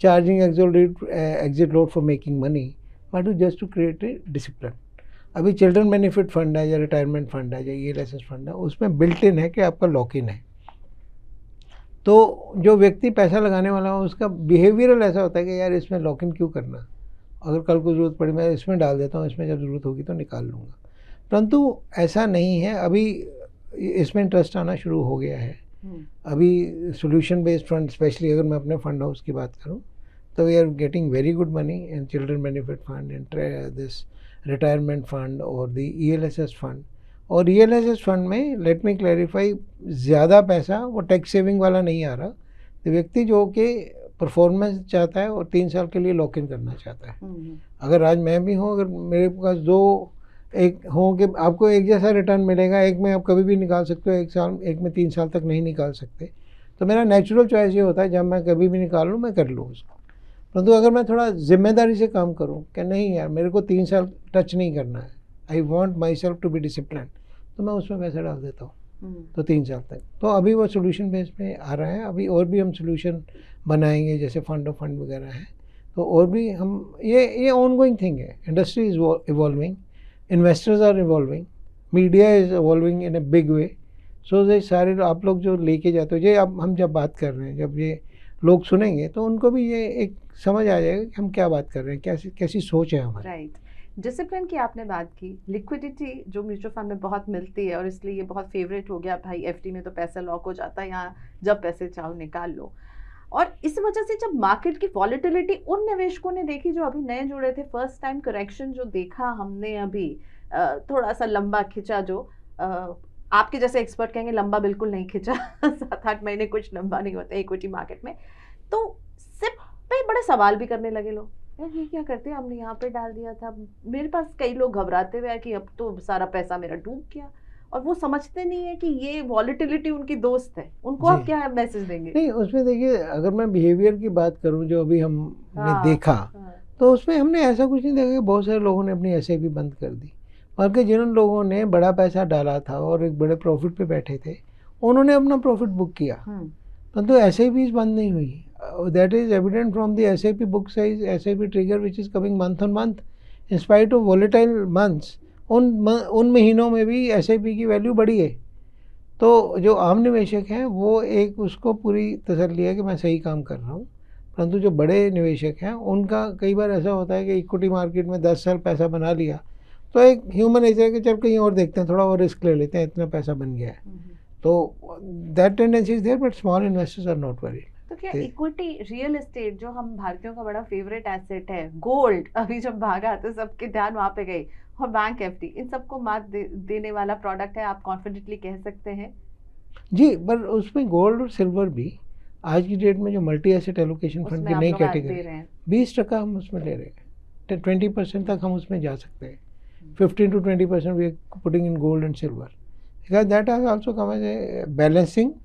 charging exit load for making money, but just to create a discipline. अभी चिल्ड्रन बेनिफिट फंड है या retirement fund है या ELSS fund है, उसमें built in है कि आपका लॉक इन है। तो जो व्यक्ति पैसा लगाने वाला हो उसका बिहेवियरल ऐसा होता है कि यार इसमें लॉक इन क्यों करना, अगर कल को ज़रूरत पड़ी मैं इसमें डाल देता हूँ, इसमें जब ज़रूरत होगी तो निकाल लूँगा। परंतु ऐसा नहीं है, अभी इसमें इंटरेस्ट आना शुरू हो गया है। अभी सोल्यूशन बेस्ड फंड, स्पेशली अगर मैं अपने फंड हाउस की बात करूँ, तो we are getting very good money in children benefit fund, in this retirement fund और द ELSS फंड। और ELSS फंड में लेट मी क्लैरिफाई, ज़्यादा पैसा वो टैक्स सेविंग वाला नहीं आ रहा। तो व्यक्ति जो कि परफॉर्मेंस चाहता है और 3 साल के लिए लॉक इन करना चाहता है। अगर आज मैं भी हूँ, अगर मेरे पास दो एक हो कि आपको एक जैसा रिटर्न मिलेगा, एक में आप कभी भी निकाल सकते हो 1 साल, एक में 3 साल तक नहीं निकाल सकते, तो मेरा नेचुरल चॉइस ये होता है जब मैं कभी भी निकाल लूँ मैं कर लूँ उसको। परंतु अगर मैं थोड़ा जिम्मेदारी से काम करूँ कि नहीं यार मेरे को 3 साल टच नहीं करना है, I want myself to be discipline, तो मैं उसमें पैसा डाल देता हूँ तो 3 साल तक। तो अभी वो सोल्यूशन बेस पे आ रहा है। अभी और भी हम सोल्यूशन बनाएंगे, जैसे फंड ऑफ फंड वगैरह है, तो और भी हम ये ऑनगोइंग थिंग है। Industry is evolving, investors are evolving, media is evolving in a big way. So ये सारे आप लोग जो लेके जाते हो, ये अब हम जब बात कर रहे हैं, जब ये लोग सुनेंगे तो उनको भी ये एक समझ आ जाएगा कि हम क्या बात कर रहे हैं, कैसी सोच है हमारी। राइट। डिसिप्लिन की आपने बात की, लिक्विडिटी जो म्यूचुअल फंड में बहुत मिलती है और इसलिए ये बहुत फेवरेट हो गया, भाई FD में तो पैसा लॉक हो जाता है, यहाँ जब पैसे चाहो निकाल लो। और इस वजह से जब मार्केट की वॉलेटिलिटी उन निवेशकों ने देखी जो अभी नए जुड़े थे, फर्स्ट टाइम करेक्शन जो देखा हमने अभी, थोड़ा सा लंबा खिंचा, जो आपके जैसे एक्सपर्ट कहेंगे लंबा बिल्कुल नहीं खिंचा 7-8 महीने कुछ लंबा नहीं होता इक्विटी मार्केट में, तो सिर्फ पे बड़े सवाल भी करने लगे लोग, यार ये क्या करते हैं, हमने यहाँ पे डाल दिया था। मेरे पास कई लोग घबराते हुए कि अब तो सारा पैसा मेरा डूब गया, और वो समझते नहीं है कि ये वॉलेटिलिटी उनकी दोस्त है। उनको आप क्या मैसेज देंगे? नहीं, उसमें देखिए, अगर मैं बिहेवियर की बात करूं जो अभी हमने देखा, तो उसमें हमने ऐसा कुछ नहीं देखा कि बहुत सारे लोगों ने अपनी SIP बंद कर दी। बल्कि जिन लोगों ने बड़ा पैसा डाला था और एक बड़े प्रॉफिट पे बैठे थे, उन्होंने अपना प्रॉफिट बुक किया, परंतु SIPs बंद नहीं हुई. That is evident from the SIP book size, SIP trigger which is coming month on month in spite of volatile months. उन महीनों में भी SIP की वैल्यू बढ़ी है. तो जो आम निवेशक हैं वो एक उसको पूरी तसल्ली है कि मैं सही काम कर रहा हूँ, परंतु जो बड़े निवेशक हैं उनका कई बार ऐसा होता है कि इक्विटी मार्केट में 10 साल पैसा बना लिया, तो एक ह्यूमन नेचर है कि चल कहीं और देखते हैं, थोड़ा और रिस्क ले लेते हैं, इतना पैसा बन गया है. तो that tendency is there, but small investors are not worried. तो क्या इक्विटी, रियल एस्टेट जो हम भारतीयों का बड़ा फेवरेट एसेट है, गोल्ड अभी जब भागा तो सबके ध्यान वहाँ पे गई, और बैंक FD, इन सबको मात देने वाला प्रोडक्ट है, आप कॉन्फिडेंटली कह सकते हैं? जी, पर उसमें गोल्ड और सिल्वर भी आज की डेट में जो मल्टी एसेट एलोकेशन फंड की नई कैटेगरी, 20% हम उसमें ले रहे हैं, 20% तक हम उसमें जा सकते हैं. 15 to 20% we are putting in gold and silver, because that has also come as a balancing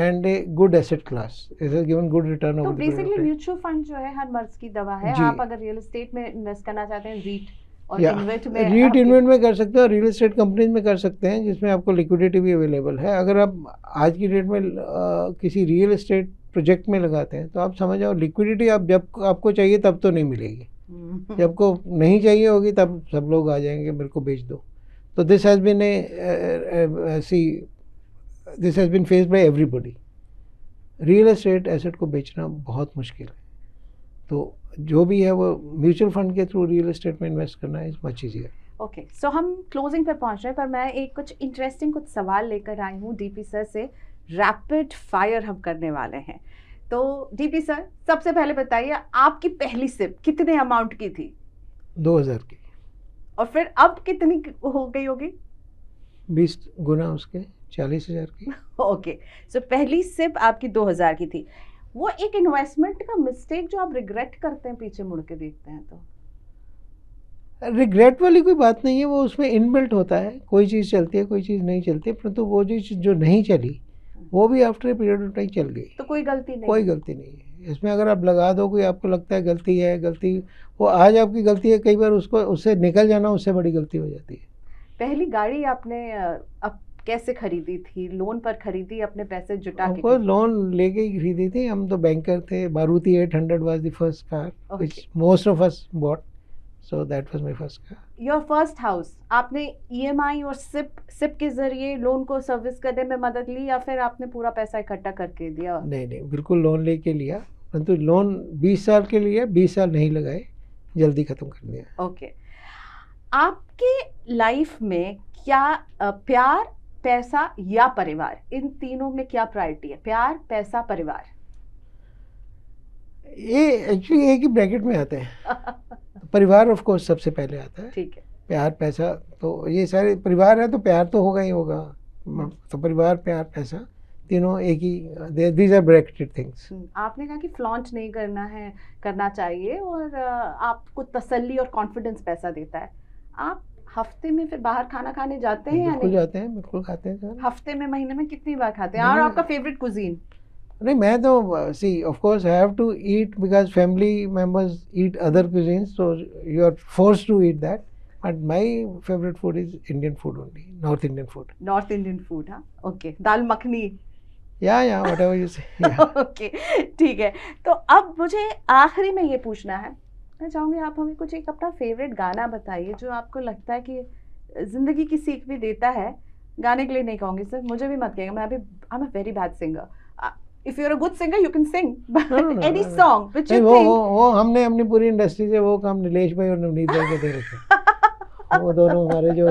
and a good asset class. It has given good return तो over the period of basically time. Mutual fund जो है हर मर्ज की दवा है. जी. आप अगर real estate में invest करना चाहते हैं, रीट और या इन्वेस्ट में, रीट इन्वेस्ट में कर सकते हैं और रियल एस्टेट कंपनीज में कर सकते हैं, जिसमें आपको लिक्विडिटी भी अवेलेबल है. अगर आप आज की डेट में किसी रियल एस्टेट प्रोजेक्ट में लगाते हैं तो आप समझ जाओ लिक्विडिटी आप जब आपको चाहिए तब तो नहीं मिलेगी, जब को नहीं चाहिए होगी तब सब लोग आ जाएंगे मेरे को बेच दो. तो this has been faced by everybody. Real estate asset को बेचना बहुत मुश्किल है, तो जो भी है वो म्यूचुअल फंड के थ्रू रियल एस्टेट में इन्वेस्ट करना इज मच ईजियर. ओके, सो हम क्लोजिंग पर पहुंच रहे हैं, पर मैं एक कुछ इंटरेस्टिंग कुछ सवाल लेकर आई हूँ DP सर से. रैपिड फायर हम करने वाले हैं. तो DP सर, सबसे पहले बताइए, आपकी पहली सिप कितने अमाउंट की थी? 2000 की. और फिर अब कितनी हो गई होगी? 20 गुना उसके 40,000 की. ओके, सो पहली सिप आपकी 2000 की थी. वो एक इन्वेस्टमेंट का मिस्टेक जो आप रिग्रेट करते हैं पीछे मुड़ के देखते हैं तो? रिग्रेट वाली कोई बात नहीं है, वो उसमें इनबिल्ट होता है. कोई चीज़ चलती है, कोई चीज़ नहीं चलती, परंतु वो चीज़ जो नहीं चली वो भी after a period of time चल गई, तो कोई गलती नहीं? कोई गलती नहीं है इसमें. अगर आप लगा दो, कोई आपको लगता है गलती है, गलती वो आज आपकी गलती है, कई बार उसको उससे निकल जाना उससे बड़ी गलती हो जाती है. पहली गाड़ी आपने अब कैसे खरीदी थी? लोन पर खरीदी, अपने पैसे जुटा के? हमको लोन लेके ही खरीदी थी. हम तो बैंकर थे. Maruti 800 was the first car which most of us bought, so that was my first car. Your first house आपने EMI और सिप के जरिए लोन को सर्विस करने में मदद ली, या फिर आपने पूरा पैसा इकट्ठा करके दिया? नहीं, बिल्कुल लोन लेके लिया, परंतु लोन 20 साल के लिए, 20 साल नहीं लगाए, जल्दी ख़त्म कर दिया. ओके, आपके लाइफ में क्या प्यार, पैसा या परिवार, इन तीनों में क्या प्रायोरिटी है? प्यार, पैसा, परिवार? ये एक्चुअली एक ही ब्रैकेट में आते हैं. परिवार ऑफ कोर्स सबसे पहले आता है. ठीक है. प्यार, पैसा, तो ये सारे परिवार है तो प्यार तो होगा ही होगा. तो परिवार, प्यार, पैसा तीनों एक ही, दीज आर ब्रैकेटेड थिंग्स. आपने कहा कि फ्लॉन्ट नहीं करना चाहिए, और आपको तसल्ली और कॉन्फिडेंस पैसा देता है. आप हफ्ते में फिर बाहर खाना खाने जाते हैं या बिल्कुल नहीं? जाते हैं, बिल्कुल खाते हैं. हफ्ते में, महीने में कितनी बार खाते हैं? और आपका फेवरेट कुजीन? नहीं, मैं तो see of course I have to eat because family members eat other cuisines, so you are forced to eat that. But my favorite food is Indian food only, North Indian food. North Indian food, हाँ. Okay, dal makhani? Yeah, whatever you say. Yeah. Okay, ठीक है. तो अब मुझे आखिरी में ये पूछना है, मैं चाहूँगी आप हमें कुछ एक अपना फेवरेट गाना बताइए जो आपको लगता है कि ज़िंदगी की सीख भी देता है. गाने के लिए नहीं कहूँगी सर, मुझे भी मत कहिएगा, मैं अभी I am a very bad singer. If you're a good singer, you can sing. But any song which you think. वो हमने अपनी पूरी इंडस्ट्री से वो काम नीलेश भाई और नवनीत भाई को दे रखे. वो दोनों हमारे जो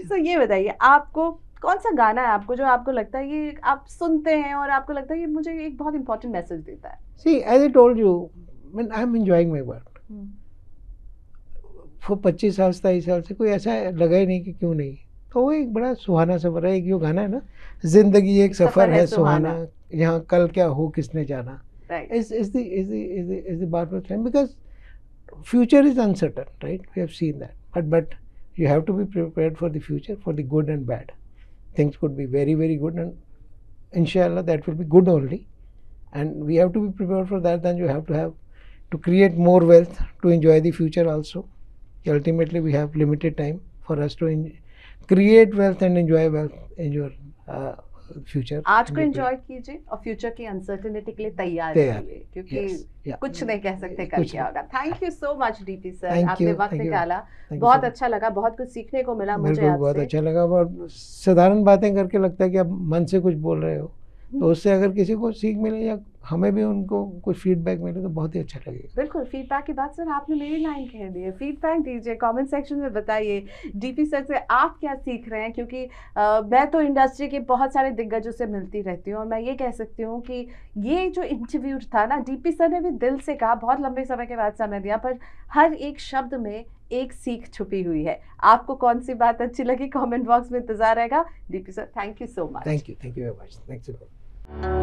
So ये बताइए, आपको कौन सा गाना है आपको जो आपको लगता है ये आप सुनते हैं और आपको लगता है कि मुझे एक बहुत इंपॉर्टेंट मैसेज देता है? See, as I told you, when I'm enjoying my work. वो 25 साल 27 साल से कोई ऐसा लगा ही नहीं कि क्यों नहीं. तो वो एक बड़ा सुहाना सफ़र है. एक जो गाना है ना, जिंदगी एक सफ़र है सुहाना, यहाँ कल क्या हो किसने जाना. is the Barbara time, because future is uncertain, right? We have seen that, but you have to be prepared for the future, for the good and bad. Things could be very, very good, and inshallah that will be good only, and we have to be prepared for that. Then you have to create more wealth to enjoy the future also. कि ultimately we have limited time for us to create wealth and enjoy wealth in your future. आज को enjoy कीजिए और future की uncertainty के लिए तैयार रहिए, क्योंकि कुछ नहीं कह सकते कल क्या होगा। Thank you so much DP sir, आपने वक्त निकाला, बहुत अच्छा लगा, बहुत कुछ सीखने को मिला मुझे आपसे। बहुत अच्छा लगा, और साधारण बातें करके लगता है कि आप मन से कुछ बोल रहे हो, तो उससे अगर किसी को सीख मिले या हमें भी उनको कुछ फीडबैक मिले तो बहुत ही अच्छा लगेगा। बिल्कुल, फीडबैक की बात सर आपने मेरी लाइन कह दी है, फीडबैक दीजिए, कमेंट सेक्शन में बताइए डीपी सर से आप क्या सीख रहे हैं, क्योंकि मैं तो इंडस्ट्री के बहुत सारे दिग्गजों से मिलती रहती हूँ और मैं ये कह सकती हूँ कि ये जो इंटरव्यू था ना, डीपी सर ने भी दिल से कहा, बहुत लंबे समय के बाद समय दिया, पर हर एक शब्द में एक सीख छुपी हुई है। आपको कौन सी बात अच्छी लगी, कमेंट बॉक्स में इंतजार रहेगा। DP sir, thank you so much. Thank you very much, thanks a lot.